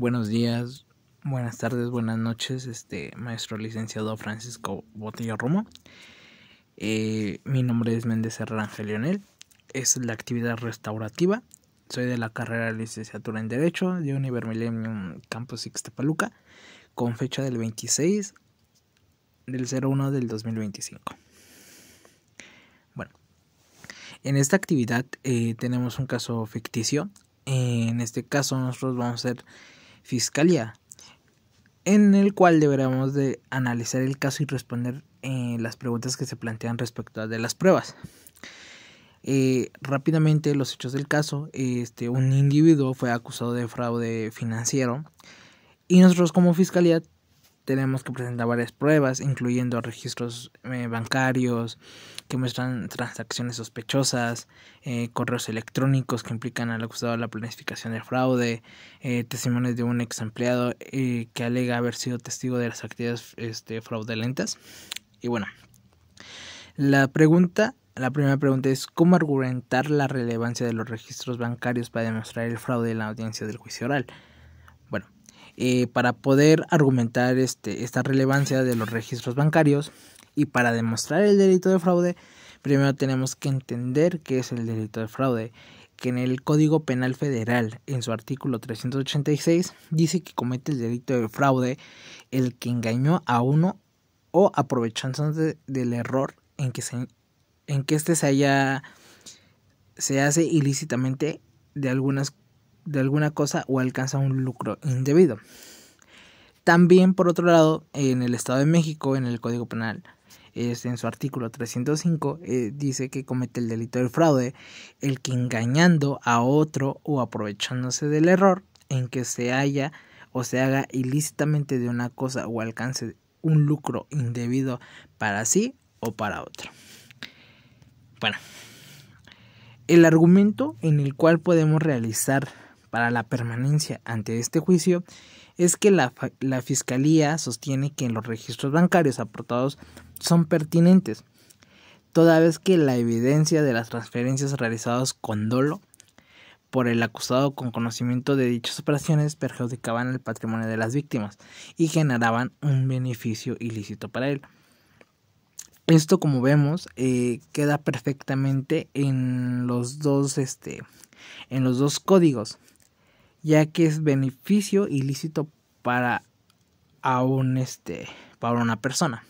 Buenos días, buenas tardes, buenas noches, maestro licenciado Francisco Botello Romo. Mi nombre es Méndez Herrera Ángel Leonel. Es la actividad restaurativa. Soy de la carrera de licenciatura en Derecho de Univer Millennium Campus Ixtapaluca, con fecha del 26 del 01 del 2025. Bueno, en esta actividad tenemos un caso ficticio. En este caso nosotros vamos a hacer fiscalía, en el cual deberemos de analizar el caso y responder las preguntas que se plantean respecto a de las pruebas. Rápidamente los hechos del caso. Un individuo fue acusado de fraude financiero y nosotros como fiscalía tenemos que presentar varias pruebas, incluyendo registros bancarios que muestran transacciones sospechosas, correos electrónicos que implican al acusado de la planificación del fraude, testimonios de un ex empleado que alega haber sido testigo de las actividades fraudulentas. Y bueno, la primera pregunta es: ¿cómo argumentar la relevancia de los registros bancarios para demostrar el fraude en la audiencia del juicio oral? Bueno, para poder argumentar esta relevancia de los registros bancarios y para demostrar el delito de fraude, primero tenemos que entender qué es el delito de fraude, que en el Código Penal Federal, en su artículo 386, dice que comete el delito de fraude el que engañó a uno o aprovechándose del error en que éste se hace ilícitamente de alguna cosa o alcanza un lucro indebido. También, por otro lado, en el Estado de México, en el Código Penal, en su artículo 305, dice que comete el delito del fraude el que engañando a otro o aprovechándose del error en que se haya o se haga ilícitamente de una cosa o alcance un lucro indebido para sí o para otro. Bueno, el argumento en el cual podemos realizar para la permanencia ante este juicio es que la Fiscalía sostiene que los registros bancarios aportados son pertinentes, toda vez que la evidencia de las transferencias realizadas con dolo por el acusado con conocimiento de dichas operaciones perjudicaban el patrimonio de las víctimas y generaban un beneficio ilícito para él. Esto, como vemos, queda perfectamente en los dos códigos, ya que es beneficio ilícito para una persona.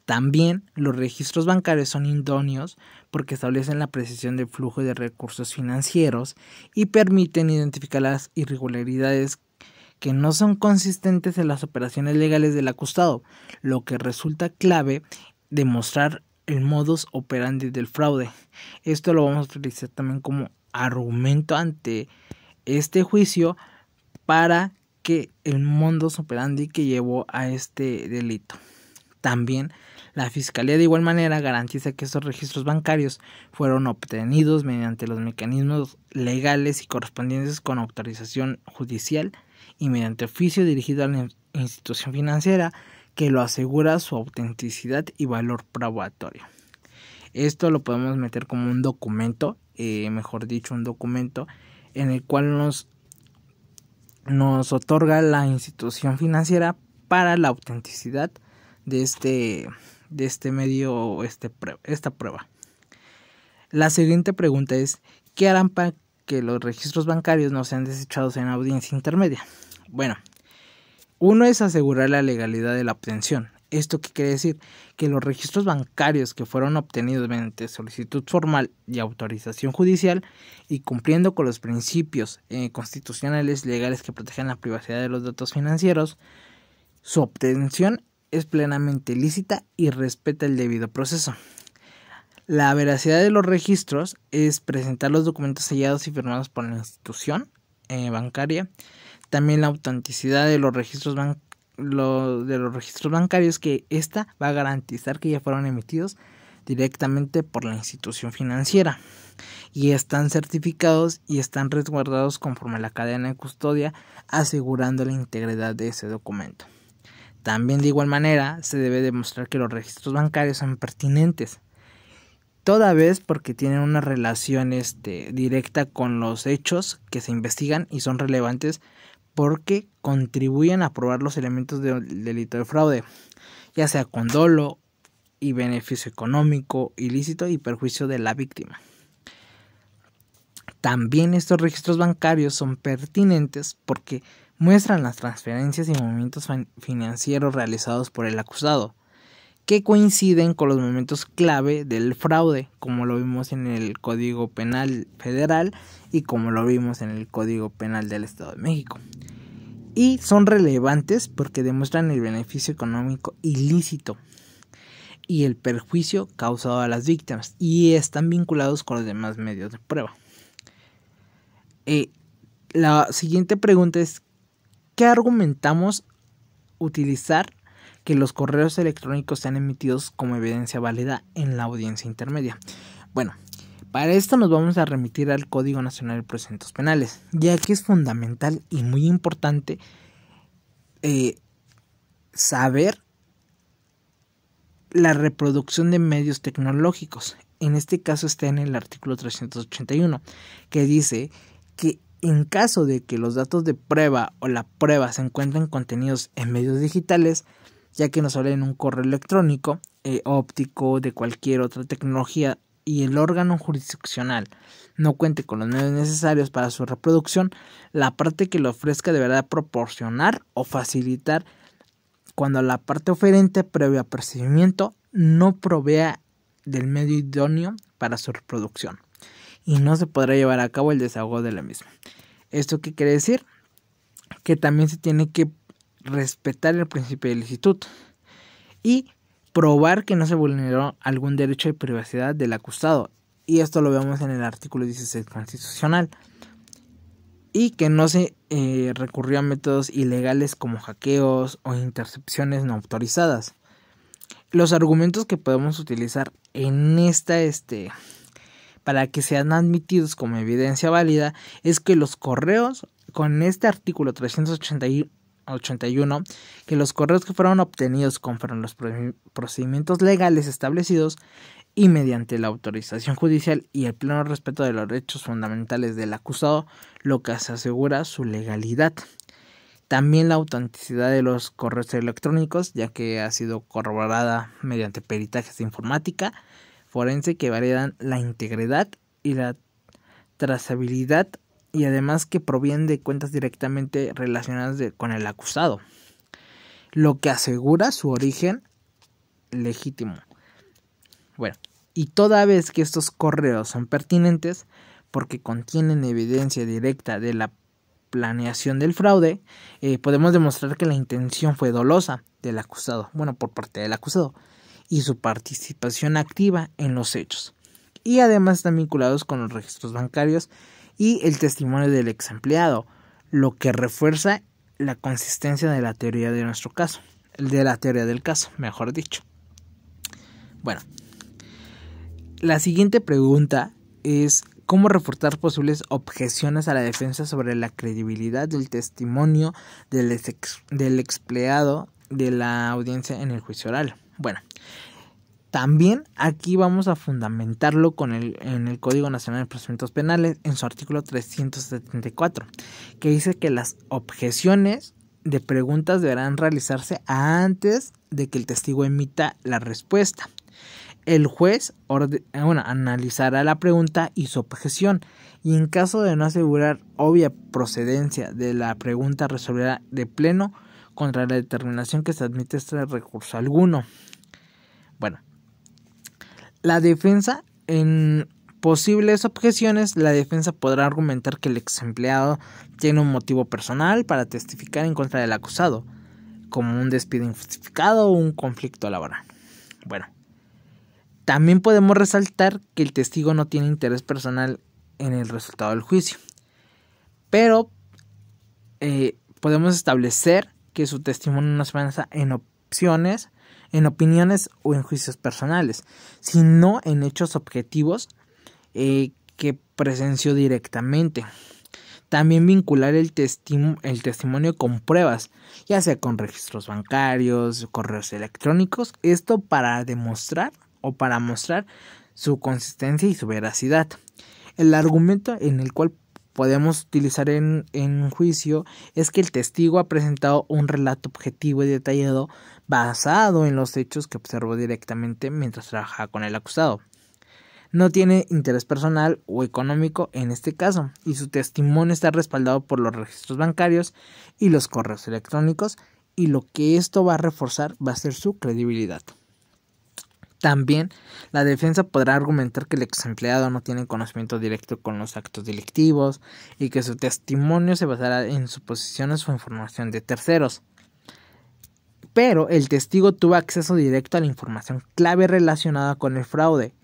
También los registros bancarios son idóneos porque establecen la precisión del flujo de recursos financieros y permiten identificar las irregularidades que no son consistentes en las operaciones legales del acusado, lo que resulta clave demostrar el modus operandi del fraude. Esto lo vamos a utilizar también como argumento ante este juicio para que el modus operandi que llevó a este delito. También la Fiscalía de igual manera garantiza que estos registros bancarios fueron obtenidos mediante los mecanismos legales y correspondientes con autorización judicial y mediante oficio dirigido a la institución financiera que lo asegura su autenticidad y valor probatorio. Esto lo podemos meter como un documento, un documento en el cual nos otorga la institución financiera para la autenticidad de este medio, esta prueba. La siguiente pregunta es: ¿qué harán para que los registros bancarios no sean desechados en audiencia intermedia? Bueno, uno es asegurar la legalidad de la obtención. ¿Esto qué quiere decir? Que los registros bancarios que fueron obtenidos mediante solicitud formal y autorización judicial y cumpliendo con los principios constitucionales legales que protegen la privacidad de los datos financieros, su obtención es plenamente lícita y respeta el debido proceso. La veracidad de los registros es presentar los documentos sellados y firmados por la institución bancaria. También la autenticidad de los registros bancarios, que ésta va a garantizar que ya fueron emitidos directamente por la institución financiera y están certificados y están resguardados conforme a la cadena de custodia, asegurando la integridad de ese documento. También de igual manera se debe demostrar que los registros bancarios son pertinentes, toda vez porque tienen una relación directa con los hechos que se investigan y son relevantes porque contribuyen a probar los elementos del delito de fraude, ya sea con dolo y beneficio económico ilícito y perjuicio de la víctima. También estos registros bancarios son pertinentes porque muestran las transferencias y movimientos financieros realizados por el acusado, que coinciden con los momentos clave del fraude, como lo vimos en el Código Penal Federal y como lo vimos en el Código Penal del Estado de México. Y son relevantes porque demuestran el beneficio económico ilícito y el perjuicio causado a las víctimas y están vinculados con los demás medios de prueba. La siguiente pregunta es: ¿qué argumentamos utilizar que los correos electrónicos sean emitidos como evidencia válida en la audiencia intermedia? Bueno, para esto nos vamos a remitir al Código Nacional de Procedimientos Penales, ya que es fundamental y muy importante saber la reproducción de medios tecnológicos. En este caso está en el artículo 381, que dice que en caso de que los datos de prueba o la prueba se encuentren contenidos en medios digitales, ya que nos habla en un correo electrónico, óptico, de cualquier otra tecnología, y el órgano jurisdiccional no cuente con los medios necesarios para su reproducción, la parte que lo ofrezca deberá proporcionar o facilitar cuando la parte oferente, previo apercibimiento, no provea del medio idóneo para su reproducción, y no se podrá llevar a cabo el desahogo de la misma. ¿Esto qué quiere decir? Que también se tiene que respetar el principio de licitud y probar que no se vulneró algún derecho de privacidad del acusado, y esto lo vemos en el artículo 16 constitucional, y que no se recurrió a métodos ilegales como hackeos o intercepciones no autorizadas. Los argumentos que podemos utilizar en para que sean admitidos como evidencia válida es que los correos, con este artículo 381, que los correos que fueron obtenidos conforme a los procedimientos legales establecidos y mediante la autorización judicial y el pleno respeto de los derechos fundamentales del acusado, lo que se asegura su legalidad. También la autenticidad de los correos electrónicos, ya que ha sido corroborada mediante peritajes de informática forense que validan la integridad y la trazabilidad, y además que provienen de cuentas directamente relacionadas con el acusado, lo que asegura su origen legítimo. Bueno, y toda vez que estos correos son pertinentes porque contienen evidencia directa de la planeación del fraude, podemos demostrar que la intención fue dolosa del acusado, por parte del acusado, y su participación activa en los hechos. Y además están vinculados con los registros bancarios y el testimonio del ex empleado, lo que refuerza la consistencia de la teoría de nuestro caso, de la teoría del caso, mejor dicho. Bueno, la siguiente pregunta es: ¿cómo refutar posibles objeciones a la defensa sobre la credibilidad del testimonio del ex empleado de la audiencia en el juicio oral? Bueno, también aquí vamos a fundamentarlo en el Código Nacional de Procedimientos Penales, en su artículo 374, que dice que las objeciones de preguntas deberán realizarse antes de que el testigo emita la respuesta. El juez analizará la pregunta y su objeción, y en caso de no asegurar obvia procedencia de la pregunta, resolverá de pleno contra la determinación que se admite este recurso alguno. Bueno, la defensa, en posibles objeciones, la defensa podrá argumentar que el ex empleado tiene un motivo personal para testificar en contra del acusado, como un despido injustificado o un conflicto laboral. Bueno, también podemos resaltar que el testigo no tiene interés personal en el resultado del juicio, pero podemos establecer que su testimonio no se basa en opiniones o en juicios personales, sino en hechos objetivos que presenció directamente. También vincular el testimonio con pruebas, ya sea con registros bancarios, correos electrónicos, esto para demostrar o para mostrar su consistencia y su veracidad. El argumento en el cual podemos utilizar en juicio es que el testigo ha presentado un relato objetivo y detallado basado en los hechos que observó directamente mientras trabajaba con el acusado. No tiene interés personal o económico en este caso, y su testimonio está respaldado por los registros bancarios y los correos electrónicos, y lo que esto va a reforzar va a ser su credibilidad. También, la defensa podrá argumentar que el ex empleado no tiene conocimiento directo con los actos delictivos y que su testimonio se basará en suposiciones o información de terceros. Pero el testigo tuvo acceso directo a la información clave relacionada con el fraude,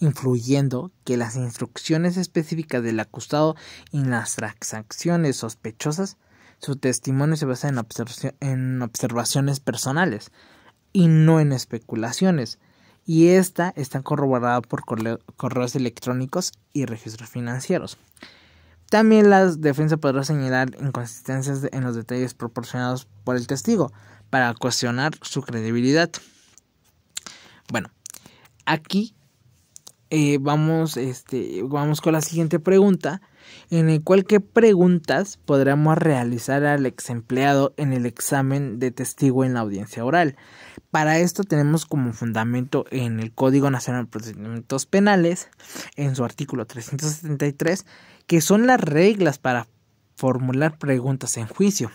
influyendo que las instrucciones específicas del acusado en las transacciones sospechosas, su testimonio se basa en observaciones personales y no en especulaciones, y esta está corroborada por correos electrónicos y registros financieros. También la defensa podrá señalar inconsistencias en los detalles proporcionados por el testigo para cuestionar su credibilidad. Bueno, aquí vamos con la siguiente pregunta, en el cual qué preguntas podremos realizar al ex empleado en el examen de testigo en la audiencia oral. Para esto tenemos como fundamento en el Código Nacional de Procedimientos Penales, en su artículo 373, que son las reglas para formular preguntas en juicio,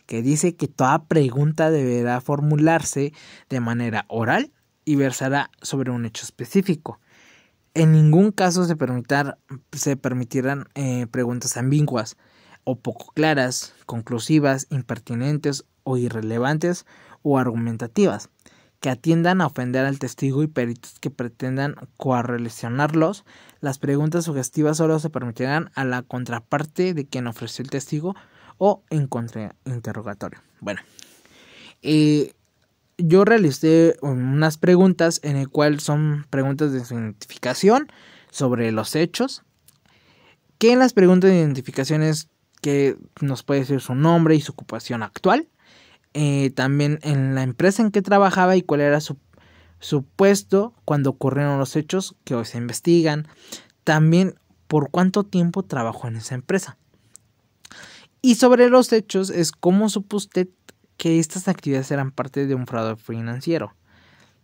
que dice que toda pregunta deberá formularse de manera oral y versará sobre un hecho específico. En ningún caso se permitirán preguntas ambiguas o poco claras, conclusivas, impertinentes o irrelevantes o argumentativas, que atiendan a ofender al testigo y peritos que pretendan coercionarlos. Las preguntas sugestivas solo se permitirán a la contraparte de quien ofreció el testigo o en contrainterrogatorio. Bueno, yo realicé unas preguntas en el cual son preguntas de identificación sobre los hechos, que en las preguntas de identificación es que nos puede decir su nombre y su ocupación actual, también en la empresa en que trabajaba y cuál era su puesto cuando ocurrieron los hechos que hoy se investigan, también por cuánto tiempo trabajó en esa empresa. Y sobre los hechos es cómo supo usted que estas actividades eran parte de un fraude financiero.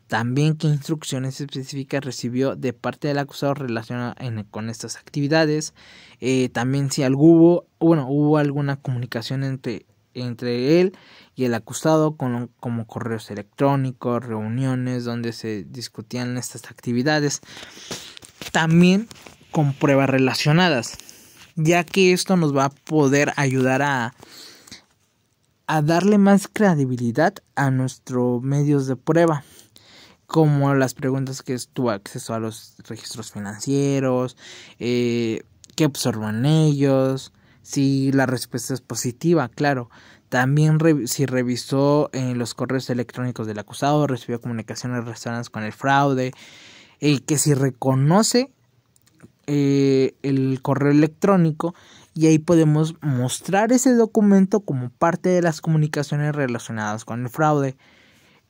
También qué instrucciones específicas recibió de parte del acusado relacionadas con estas actividades. También si hubo alguna comunicación entre él y el acusado como correos electrónicos, reuniones donde se discutían estas actividades. También con pruebas relacionadas, ya que esto nos va a poder ayudar a darle más credibilidad a nuestros medios de prueba, como las preguntas que tuvo acceso a los registros financieros, qué observan ellos, si la respuesta es positiva, claro. También si revisó los correos electrónicos del acusado, recibió comunicaciones relacionadas con el fraude, que si reconoce el correo electrónico, y ahí podemos mostrar ese documento como parte de las comunicaciones relacionadas con el fraude,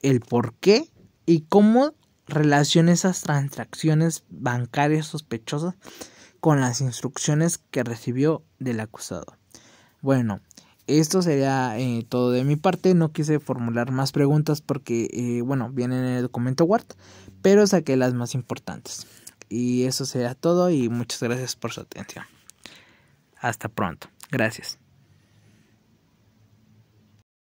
el por qué y cómo relaciona esas transacciones bancarias sospechosas con las instrucciones que recibió del acusado. Bueno, esto sería todo de mi parte. No quise formular más preguntas porque, vienen en el documento Word, pero saqué las más importantes. Y eso sería todo y muchas gracias por su atención. Hasta pronto. Gracias.